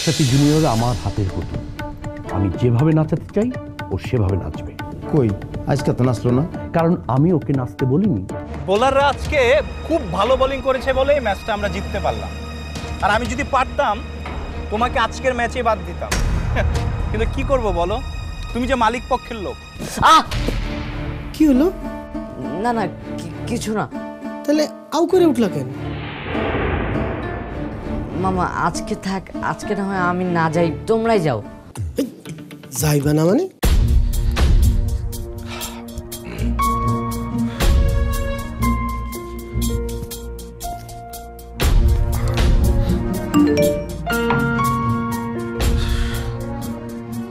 রাষ্ট্রপতি জুনিয়র আমার হাতের পুতুল, আমি যেভাবে নাচাতে চাই ও সেভাবে নাচবে। কই আজকে তো নাচলো না? কারণ আমি ওকে নাচতে বলিনি। বোলাররা আজকে খুব ভালো বোলিং করেছে বলে এই ম্যাচটা আমরা জিততে পারলাম। আর আমি যদি পারতাম তোমাকে আজকের ম্যাচে বাদ দিতাম, কিন্তু কি করব বলো, তুমি যে মালিক পক্ষের লোক। কি হলো? না না কিছু না। তাহলে আউ করে উঠলা কেন? মামা আজকে থাক, আজকে না হয় আমি না যাই, তোমরাই যাও। যাইবা না মানে?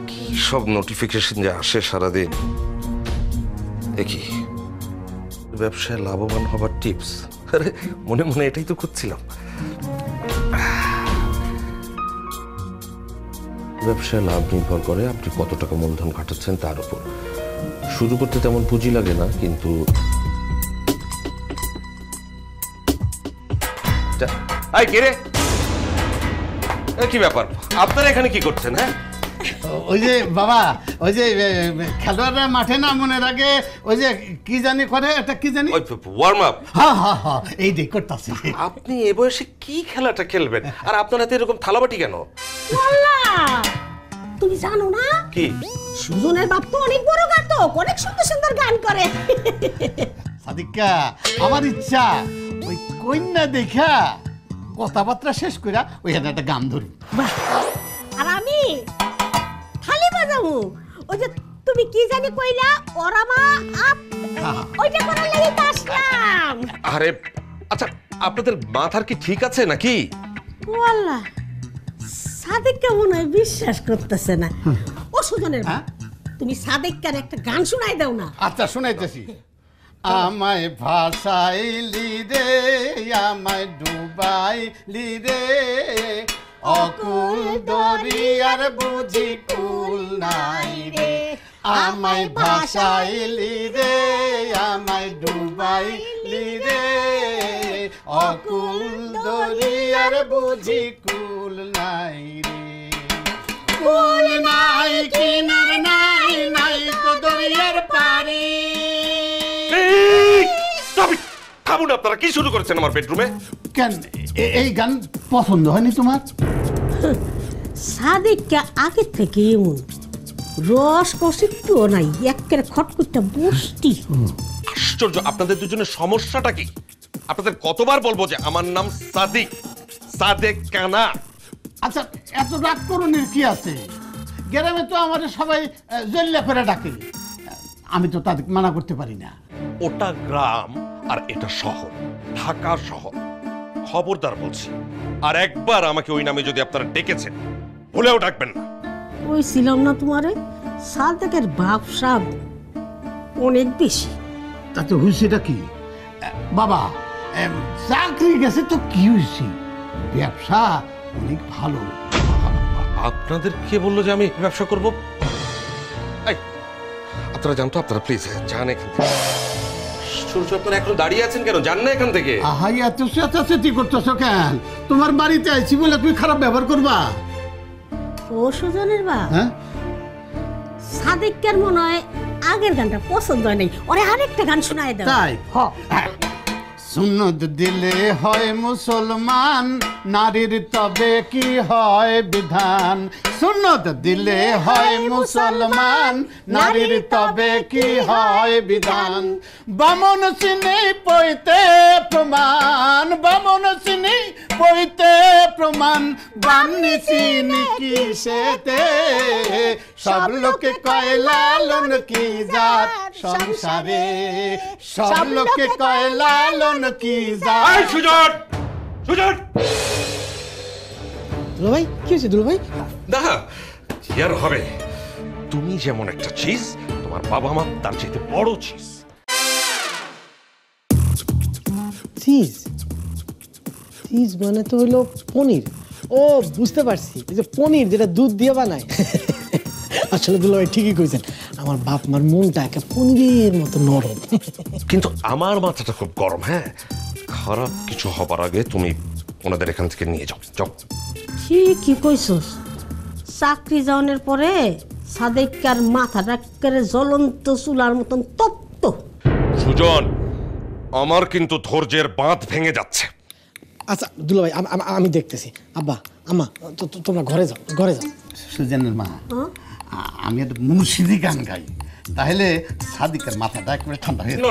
কি সব নোটিফিকেশন যে আসে সারাদিন। দেখি ব্যবসায় লাভবান হবার টিপস। আরে মনে মনে এটাই তো খুঁজছিলাম। ব্যবসায় লাভ নির্ভর করে আপনি কত টাকা মূলধন খাটাচ্ছেন তার উপর। শুরু করতে তেমন পুঁজি লাগে না, কিন্তু কি ব্যাপার, আপনারা এখানে কি করছেন? হ্যাঁ ওই যে বাবা, ওই যে খেলোয়াড়রা মাঠে নামানোর আগে ওই যে কি জানি করে, এটা কি জানি ওয়ার্ম আপ। হ্যাঁ হ্যাঁ হ্যাঁ, এই দেখ করতেছি। আপনি এ বয়সে কি খেলাটা খেলবেন? আর আপনার হাতে এরকম থালাবাটি কেন? তুমি জানো না কি সুজনের বাপ তো অনেক বড় গায়ক, অনেক সুন্দর সুন্দর গান করে। সাদিকা, আমার ইচ্ছা ওই কন্যা দেখা কথাবার্তা শেষ কইরা ওইখানে একটা গান ধরুন। আর আমি থালি বাজাবো। ওই যে তুমি কি জানি কইলা, ওরামা আপ, ওইটা করার লাগি তো আসলাম। আরে আচ্ছা, আপনাদের মাথার কি ঠিক আছে নাকি? ওয়াল্লাহ, সাদেক কেমন হয় বিশ্বাস করতেছে না। ও সুজনের বাপ, তুমি সাদেককে একটা গান শোনাই দাও না। আচ্ছা শোনাইতেছি। আমায় ভাসাইলি রে, আমায় ডুবাইলি রে, অকুল দরিয়ার বুঝি কুল নাই রে। আমায় ভাসাইলি রে, আমায় ডুবাইলি রে, অকুল দরিয়ার বুঝি কুল নাই রে। কুল নাই কিনার নাই, নাই তো দরিয়ার পারি। থামুন, আপনারা কি শুরু করেছেন আমার বেডরুমে? কেন এই গান পছন্দ হয়নি তোমার? সাদেককে আগে থেকে এমন রস কষিটও নাই, একেবারে খটকুটটা বস্তি। আশ্চর্য, আপনাদের দুজনের সমস্যাটা কি? আপনাদের কতবার বলবো যে আমার নাম সাদিক, সাদেক কানা। আচ্ছা এত রাগ করণের কি আছে? গ্রামে তো আমাদের সবাই জল্লা করে ডাকে, আমি তো তাদের মানা করতে পারি না। ওটা গ্রাম আর এটা শহর, ঢাকা শহর। খবরদার বলছি, আর একবার আমাকে ওই নামে যদি আপনারা ডেকেছেন, ভুলেও ডাকবেন না। ওই ছিলাম না তোমারে, সাদেকের ব্যবসা অনেক বেশি। তাতে হয়েছেটা কি বাবা? চাকরি গেছে তো কি হয়েছে, ব্যবসা অনেক ভালো। আপনাদের কে বললো যে আমি ব্যবসা করব? আপনারা জানতো, আপনারা প্লিজ যান এখান থেকে। সূর্য, আপনারা এখন দাঁড়িয়ে আছেন কেন? যান না এখান থেকে। আহাই, এত চেঁচাচেঁচি করতেছ কেন? তোমার বাড়িতে আইছি বলে তুমি খারাপ ব্যবহার করবা? ও সুজনের বাপ, হ্যাঁ, সাদেকের মনে হয় আগের গানটা পছন্দ হয় নাই, ওরে আরেকটা গান শোনায় দাও। তাই সুন্নত দিলে হয় মুসলমান, নারীর তবে কি হয় বিধান। সুন্নত দিলে হয় মুসলমান, নারীর তবে কি হয় বিধান। বামন চিনি পইতে প্রমাণ, বামন চিনি পইতে প্রমাণ, বামনি চিনি কিসেতে। সব লোকে কয় লালন কি জাত সংসারে, সব লোকে কয় লালন কি জাত। সুজন, সুজন! দুলা ভাই কি হয়েছে? দুলা ভাই না, কি আর হবে? তুমি যেমন একটা চিজ, তোমার বাবা মা তার চাইতে বড় চিজ। চিজ? চিজ মানে তো হইলো পনির। ও বুঝতে পারছি, এই যে পনির যেটা দুধ দিয়ে বানায়। আসলে দুলা ভাই ঠিকই কইছেন, আমার বাপ মার মনটা একটা পনিরের মতো নরম। কিন্তু আমার মাথাটা খুব গরম। হ্যাঁ, খারাপ কিছু হবার আগে তুমি ওনাদের এখান থেকে নিয়ে যাও। যাও। ঠিকই কইছস। চাকরি যাওয়ানোর পরে সাদেকার মাথাটা একেবারে জ্বলন্ত চুলার মতন তপ্ত। সুজন, আমার কিন্তু ধৈর্যের বাঁধ ভেঙে যাচ্ছে। আচ্ছা দুলাভাই আমি দেখতেছি। আব্বা আম্মা তোমরা ঘরে যাও, ঘরে যাও। সুজনের মা, আমি একটা মুর্শিদি গান গাই, তাহলে সাদিকের মাথাটা একেবারে ঠান্ডা হয়ে যাবে।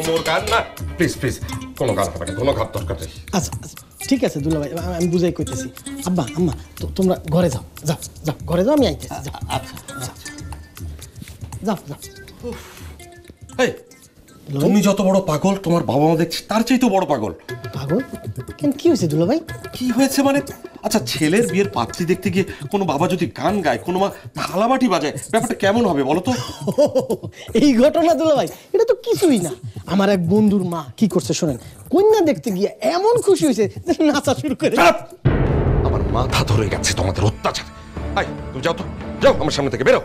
মোর গান না, প্লিজ প্লিজ, কোনো গান হবে না, কোনো গান দরকার নেই। আচ্ছা আচ্ছা ঠিক আছে দুলাভাই, আমি বুঝাই কইতেছি। আব্বা আম্মা তোমরা ঘরে যাও, যাও যাও ঘরে যাও, আমি আইতেছি। যাও আচ্ছা আচ্ছা। যাও যাও। এই, তুমি যত বড় পাগল, তোমার বাবা মা দেখছি তার চাইতে বড় পাগল। পাগল কেন, কি হয়েছে দুলাভাই? কি হয়েছে মানে? আচ্ছা, ছেলের বিয়ের পাত্রী দেখতে গিয়ে কোনো বাবা যদি গান গায়, কোনো মা থালাবাটি বাজায়, ব্যাপারটা কেমন হবে বলো তো? এই ঘটনা দুলাভাই, এটা তো কিছুই না। আমার এক বন্ধুর মা কি করছে শোনেন, কন্যা দেখতে গিয়ে এমন খুশি হয়েছে যে নাচা শুরু করে। আমার মাথা ধরে গেছে তোমাদের অত্যাচার। আই, তুমি যাও তো, যাও আমার সামনে থেকে বেরো।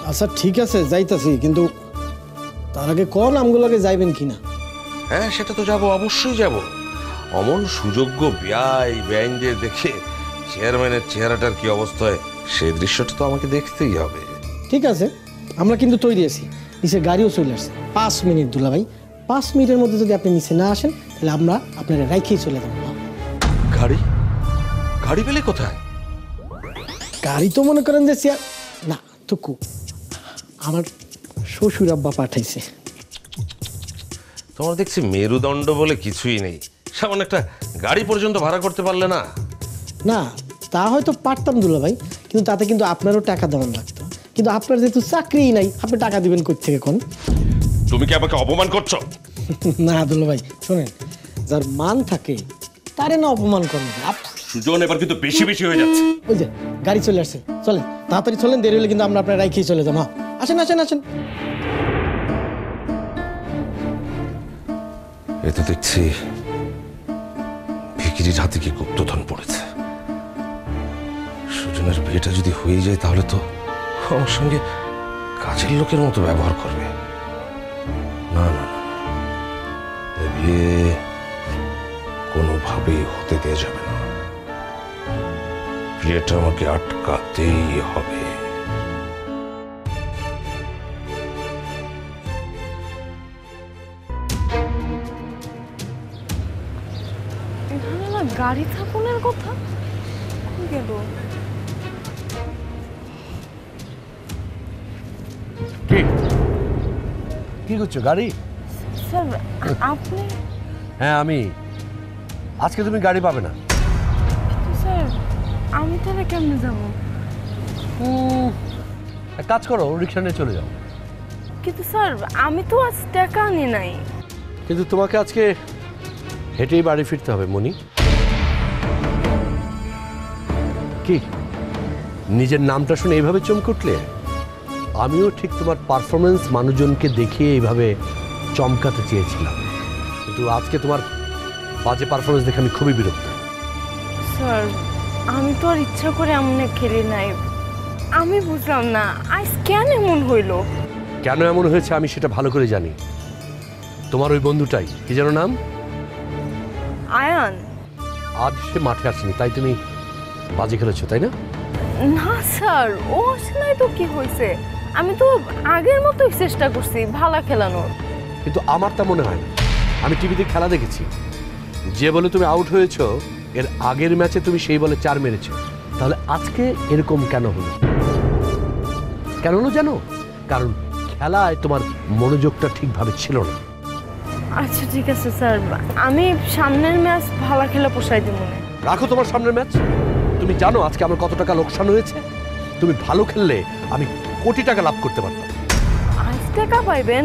আচ্ছা ঠিক আছে যাইতাছি, কিন্তু তার আগে কোন আমগুলোকে যাইবেন কিনা? হ্যাঁ, সেটা তো যাবো, অবশ্যই যাব। অমন সুযোগ্য বেআইনদের দেখে চেয়ারম্যানের চেহারাটার কি অবস্থা হয়, সেই দৃশ্যটা তো আমাকে দেখতেই হবে। ঠিক আছে, আমরা কিন্তু তৈরি আছি। নিচে গাড়িও চলে আসছে। 5 মিনিট দুলাভাই, 5 মিনিটের মধ্যে যদি আপনি নিচে না আসেন তাহলে আমরা আপনারা রাইখেই চলে যাবো। গাড়ি গাড়ি পেলে কোথায়? গাড়ি তো মনে করেন যে না টুকু আমার শ্বশুর আব্বা পাঠাইছে। তোমার দেখছি মেরুদণ্ড বলে কিছুই নেই, সামান্য একটা গাড়ি পর্যন্ত ভাড়া করতে পারলে না? না তা হয়তো পারতাম দুলাভাই, কিন্তু তাতে কিন্তু আপনারও টাকা দেওয়ান লাগতো। কিন্তু আপনার যেহেতু চাকরিই নাই, আপনি টাকা দিবেন কই থেকে কোন? তুমি কি আমাকে অপমান করছো? না দুলাভাই শোনেন, যার মান থাকে তারে না অপমান করেন। সুজন, এবার কিন্তু বেশি বেশি হয়ে যাচ্ছে। ওই যে গাড়ি চলে আসছে, চলেন তাড়াতাড়ি চলেন, দেরি হলে কিন্তু আমরা আপনার রাইখেই চলে যাবো। আসেন আসেন আসেন। এ তো দেখছি ভিকিরির হাতে কি গুপ্তধন পড়েছে। সুজনের বিয়েটা যদি হয়ে যায় তাহলে তো আমার সঙ্গে কাজের লোকের মতো ব্যবহার করবে। না না না, এ বিয়ে কোনোভাবেই হতে দেওয়া যাবে না। বিয়েটা আমাকে আটকাতেই হবে। এখানে না গাড়ি থাকুনের কথা গেল। কি করছো? গাড়ি? স্যার আপনি? হ্যাঁ আমি। আজকে তুমি গাড়ি পাবে না। স্যার আমি তাহলে কেমনে যাব? এক কাজ করো, রিক্সা নিয়ে চলে যাও। কিন্তু স্যার আমি তো আজ টাকা আনি নাই। কিন্তু তোমাকে আজকে হেঁটেই বাড়ি ফিরতে হবে মনি। কি নিজের নামটা শুনে এইভাবে চমকে উঠলে? আমিও ঠিক তোমার পারফরমেন্স মানুষজনকে দেখিয়ে এইভাবে চমকাতে চেয়েছিলাম, কিন্তু আজকে তোমার বাজে পারফরমেন্স দেখে আমি খুবই বিরক্ত। স্যার আমি তো আর ইচ্ছা করে এমনে খেলি নাই। আমি বুঝলাম না আজ কেন এমন হইল। কেন এমন হয়েছে আমি সেটা ভালো করে জানি। তোমার ওই বন্ধুটাই, কি যেন নাম? আয়ান। আজ সে মাঠে আসেনি, তাই তুমি বাজি খেলেছো, তাই না? না স্যার, ও আসে নাই তো কি হয়েছে? আমি তো আগের মতোই চেষ্টা করছি ভালো খেলানোর। কিন্তু আমার তা মনে হয় না। আমি টিভিতে খেলা দেখেছি, যে বলে তুমি আউট হয়েছো এর আগের ম্যাচে তুমি সেই বলে 4 মেরেছো। তাহলে আজকে এরকম কেন হলো? কেন হলো জানো? কারণ খেলায় তোমার মনোযোগটা ঠিকভাবে ছিল না। আচ্ছা ঠিক আছে স্যার, আমি সামনের ম্যাচ ভালো খেলা পোষাই দিব না। রাখো তোমার সামনের ম্যাচ। তুমি জানো আজকে আমার কত টাকা লোকসান হয়েছে? তুমি ভালো খেললে আমি কোটি টাকা লাভ করতে পারতাম। আজ টাকা পাইবেন,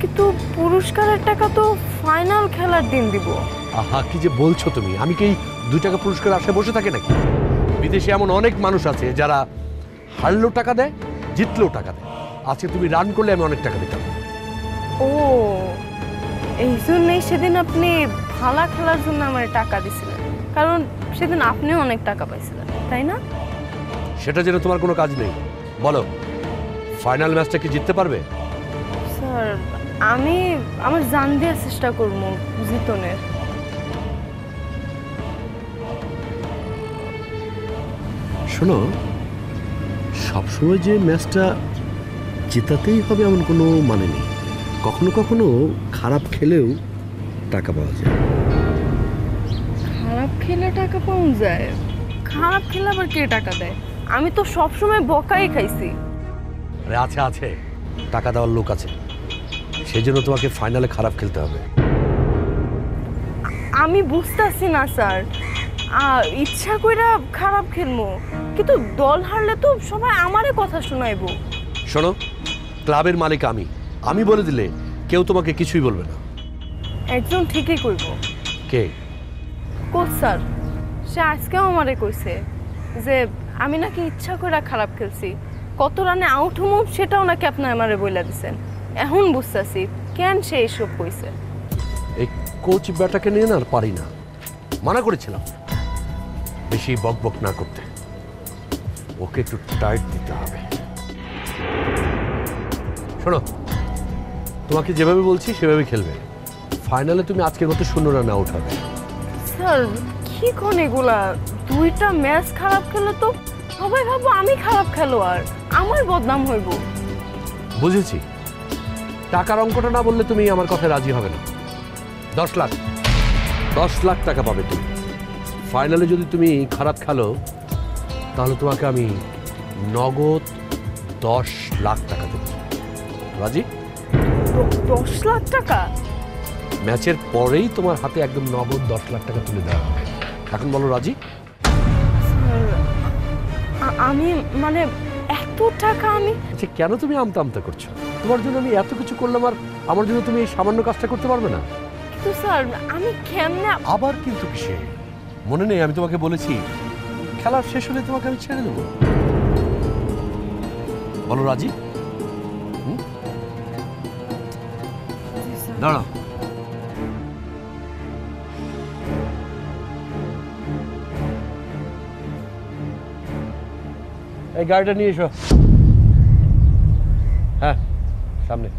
কিন্তু পুরস্কারের টাকা তো ফাইনাল খেলার দিন দিব। আহা, কি যে বলছো তুমি! আমি কি 2 টাকা পুরস্কার আশায় বসে থাকি নাকি? বিদেশে এমন অনেক মানুষ আছে যারা হারলেও টাকা দেয়, জিতলেও টাকা দেয়। আজকে তুমি রান করলে আমি অনেক টাকা দিতাম। ও এই জন্যই সেদিন আপনি ভালো খেলার জন্য আমার টাকা দিছিলেন, কারণ সেদিন আপনিও অনেক টাকা পাইছিলেন, তাই না? সেটা জেনে তোমার কোনো কাজ নেই। বলো, ফাইনাল ম্যাচটা কি জিততে পারবে? স্যার আমি আমার জান দেওয়ার চেষ্টা করবো জিতনের। শোনো, সবসময় যে ম্যাচটা জেতাতেই হবে এমন কোনো মানে নেই। কখনো কখনো খারাপ খেলেও টাকা পাওয়া যায়। খারাপ খেলে টাকা পাওয়া যায়? খারাপ খেলে আবার কে টাকা দেয়? আমি তো সবসময় বকাই খাইছি। আরে আছে আছে, টাকা দেওয়ার লোক আছে, সেই জন্য তোমাকে ফাইনালে খারাপ খেলতে হবে। আমি বুঝতেছি না স্যার, ইচ্ছা কইরা খারাপ খেলবো, কিন্তু দল হারলে তো সবাই আমারে কথা শোনাইবো। শোনো, ক্লাবের মালিক আমি বলে দিলে কেউ তোমাকে কিছুই বলবে না। একজন ঠিকই কইব। কে? কোচ স্যার, সে আজকেও আমারে কইছে যে আমি নাকি ইচ্ছা করে খারাপ খেলছি, কত রানে আউট হমু সেটাও নাকি আপনি আমারে বইলা দিছেন। এখন বুঝতেছি কেন সে এসব কইছে। এই কোচ ব্যাটাকে নিয়ে না আর পারি না, মানা করেছিলাম বেশি বক বক না করতে, ওকে একটু টাইট দিতে হবে। শোনো, তোমাকে যেভাবে বলছি সেভাবে খেলবে। ফাইনালে তুমি আজকের মতো 0 রানে আউট হবে। স্যার কি কোন এগুলা? 2টা ম্যাচ খারাপ খেলে তো সবাই ভাববো আমি খারাপ খেলোয়াড়, আমার বদনাম হইব। বুঝেছি, টাকার অঙ্কটা না বললে তুমি আমার কথায় রাজি হবে না। 10 লাখ টাকা পাবে তুমি। ফাইনালে যদি তুমি খারাপ খেলো তাহলে তোমাকে আমি নগদ 10 লাখ টাকা দেব। রাজি? 10 লাখ টাকা? ম্যাচের পরেই তোমার হাতে একদম নগদ 10 লাখ টাকা তুলে দেওয়া হবে। এখন বলো রাজি? আমি মানে এত টাকা আমি? আচ্ছা, কেন তুমি আমতা আমতা করছো? তোমার জন্য আমি এত কিছু করলাম আর আমার জন্য তুমি এই সামান্য কাজটা করতে পারবে না? কিন্তু স্যার আমি কেমনে? আবার কিন্তু কিসে? মনে নেই আমি তোমাকে বলেছি খেলা শেষ হলে তোমাকে আমি ছেড়ে দেবো। বলো রাজি? দাঁড়াও, এই গাড়িটা নিয়ে এসো। হ্যাঁ, সামনে।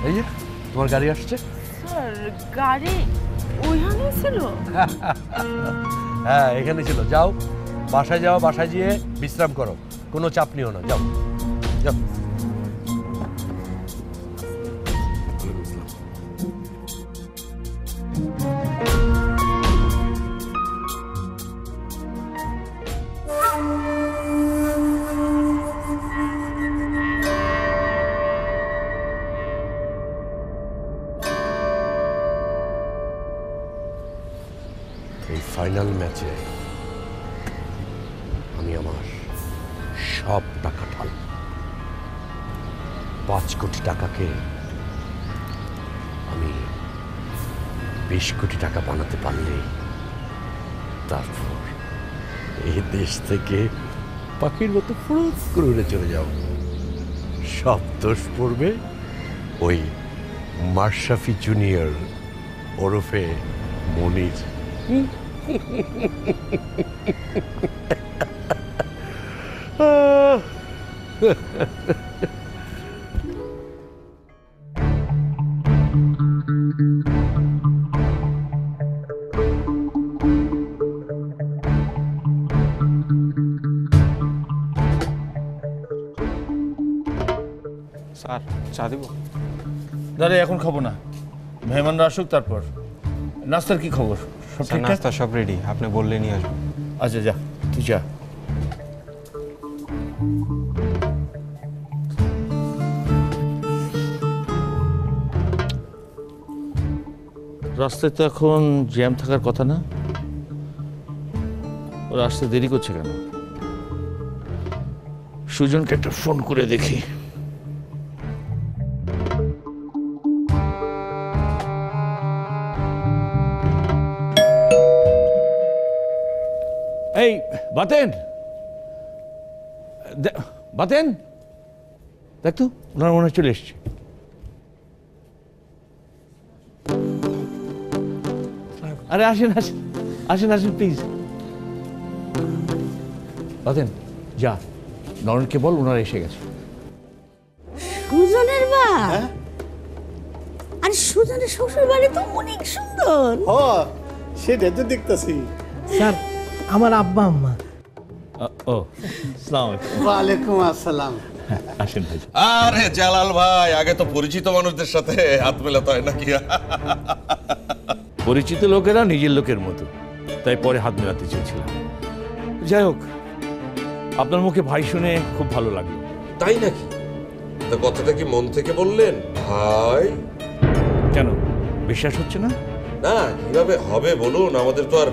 এই যে তোমার গাড়ি আসছে। স্যার গাড়ি ওইখানে ছিল? হ্যাঁ, এখানে ছিল। যাও বাসায়, যাও বাসায় গিয়ে বিশ্রাম করো, কোনো চাপ নিও না। যাও যাও। এই ফাইনাল ম্যাচে আমি আমার সব টাকা ঢাল, 5 কোটি টাকাকে আমি 20 কোটি টাকা বানাতে পারলে তারপর এই দেশ থেকে পাখির মতো ফুরুত করে উড়ে চলে যাও। সব দোষ পড়বে ওই মাশরাফি জুনিয়র ওরফে মনির। স্যার চা দিব? দাঁড়ে, এখন খাবো না, মেহমানরা আসুক তারপর। নাস্তার কি খবর? সব স্যার ঠিকঠাক? নাস্তা সব রেডি, আপনি বললে নিয়ে আসবো। আচ্ছা যা, তুই যা। রাস্তায় তো এখন জ্যাম থাকার কথা না? ওরা আসতে দেরি করছে কেন? সুজনকে একটা ফোন করে দেখি। এই বাতেন, বাতেন, দেখ তো ওনার মনে হয় চলে এসছে। আরে আসেন আসেন আসেন আসেন প্লিজ। বাতেন যা, নরেনকে বল ওনারা এসে গেছে। সুজনের মা? আর সুজনের শ্বশুর বাড়ি তো অনেক সুন্দর। ও, সেটা তো দেখতেছি। স্যার আমার আব্বা আম্মা। ও আসসালামু আলাইকুম। ওয়ালাইকুম আসসালাম। আসেন ভাই। আরে জালাল ভাই, আগে তো পরিচিত মানুষদের সাথে হাত মেলাতে হয় নাকি? পরিচিত লোকেরা নিজের লোকের মতো, তাই পরে হাত মেলাতে চেয়েছিলাম। যাই হোক, আপনার মুখে ভাই শুনে খুব ভালো লাগলো। তাই নাকি? তা কথাটা কি মন থেকে বললেন ভাই? কেন বিশ্বাস হচ্ছে না? না, কিভাবে হবে বলুন, আমাদের তো আর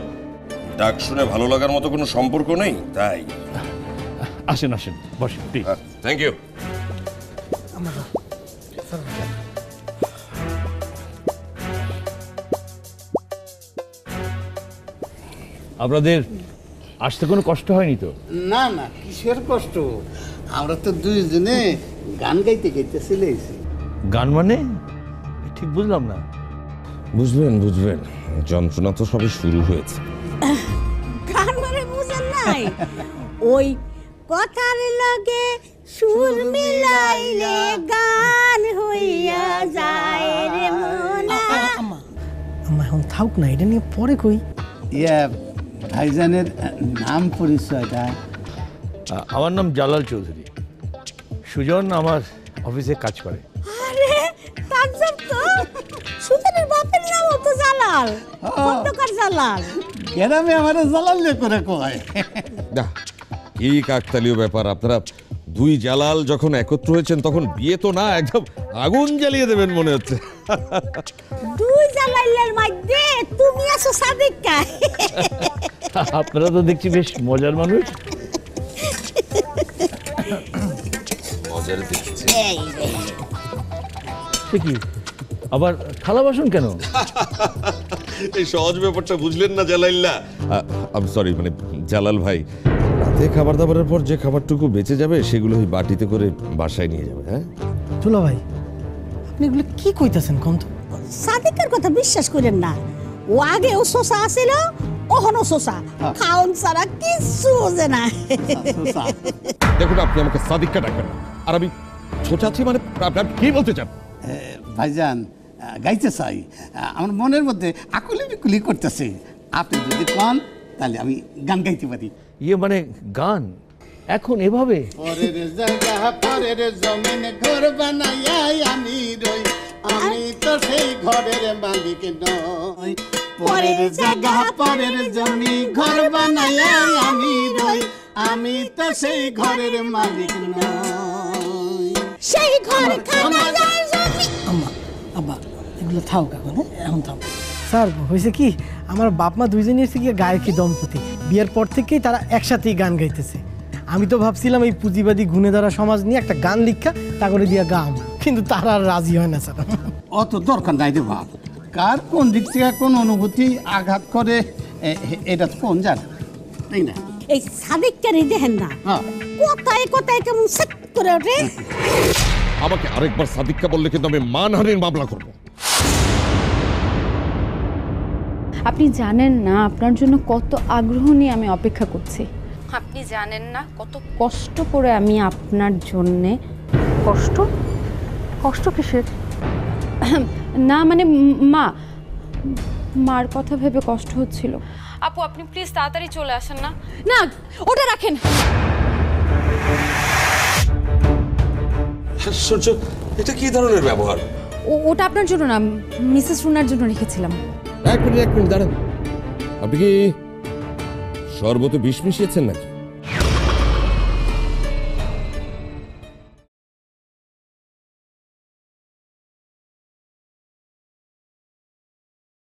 ডাক শুনে ভালো লাগার মতো কোনো সম্পর্ক নেই, তাই। আসেন আসেন, বসেন প্লিজ। Thank you. আপনাদের আসতে কোনো কষ্ট হয়নি তো? না না, কিসের কষ্ট, আমরা তো দুইজনে গান গাইতে গাইতে চলে এসেছি। গান মানে ঠিক বুঝলাম না। বুঝবেন বুঝবেন, যন্ত্রণা তো সবে শুরু হয়েছে। গান মানে বুঝেন নাই? ওই কথার লগে সুর মিলাইলে গান হইয়া যায় রে মনা। আম্মা এখন থাক না, এটা নিয়ে পরে কই। ইয়া ভাইজানের নাম পরিচয়টা? আমার নাম জালাল চৌধুরী। সুজন আমার অফিসে কাজ করে। আরে তাজ্জব তো, সুজনের বাপের নাম তো জালাল, খন্দকার জালাল। গ্রামে আমার জালালে করে কয়। না, এই কাকতালীয় ব্যাপার। আপনারা দুই জালাল যখন একত্র হয়েছেন তখন বিয়ে তো না, একদম আগুন জ্বালিয়ে দেবেন মনে হচ্ছে। দুই জালালের মধ্যে তুমি আছো সাদিকা। আপনারা তো দেখছি বেশ মজার মানুষ। মজার দেখছি। এই রে, সে কি আবার থালা বাসন কেন? এই সহজ ব্যাপারটা বুঝলেন না জালাইল্লা? আমি সরি, মানে জালাল ভাই, রাতে খাবার দাবারের পর যে খাবারটুকু বেঁচে যাবে সেগুলো ওই বাটিতে করে বাসায় নিয়ে যাবে। হ্যাঁ দুলা ভাই, আপনি এগুলো কি কইতাছেন কোন তো? সাদিকার কথা বিশ্বাস করেন না। ও আগে ও শোষা আছিল, ওহনো শোষা, খাওন ছাড়া কিচ্ছু বোঝে না। দেখুন, আপনি আমাকে সাদিককে ডাকবেন না। আর আমি ছোটাচ্ছি মানে আপনি কি বলতে চান? ভাইজান গাইতে চাই, আমার মনের মধ্যে আকুলি বিকুলি করতেছে। আপনি যদি কন তাহলে আমি গান গাইতে পারি। ইয়ে মানে গান এখন এভাবে? পরের জায়গা পরের জমিন ঘর বানাইয়া আমি রই, আমি তো সেই ঘরের মালিক নই। পরের জায়গা পরের জমি ঘর বানাইয়া আমি রই, আমি তো সেই ঘরের মালিক নই। সেই ঘর খানা যায় জমি। আম্মা আব্বা এগুলো থাক এখন, হ্যাঁ এখন থাক। স্যার হয়েছে কি, আমার বাপ মা দুইজনই হচ্ছে গিয়ে গায়কী দম্পতি। বিয়ের পর থেকেই তারা একসাথেই গান গাইতেছে। আমি তো ভাবছিলাম এই পুঁজিবাদী গুণেধারা সমাজ নিয়ে একটা গান লিখা তা করে দিয়া গাম, কিন্তু তারা আর রাজি হয় না স্যার। অত দরকার নাই রে বাপ, কার কোন দিক থেকে কোন অনুভূতি আঘাত করে এটা তো কোন জানে, তাই না? এই সাদিককারই দেখেন না, হ্যাঁ। কোথায় কোথায় কেমন সেট করে ওঠে। আমাকে আরেকবার সাদিককে বললে কিন্তু আমি মানহানির মামলা করব। আপনি জানেন না আপনার জন্য কত আগ্রহ নিয়ে আমি অপেক্ষা করছি। আপনি জানেন না কত কষ্ট করে আমি আপনার জন্যে। কষ্ট? কষ্ট কিসের? না মানে মার কথা ভেবে কষ্ট হচ্ছিল। আপু আপনি প্লিজ তাড়াতাড়ি চলে আসেন না। না ওটা রাখেন। আশ্চর্য, এটা কি ধরনের ব্যবহার? ওটা আপনার জন্য না, মিসেস রুনার জন্য রেখেছিলাম। এক মিনিট দাঁড়ান। আপনি কি শরবতে বিষ মিশিয়েছেন নাকি?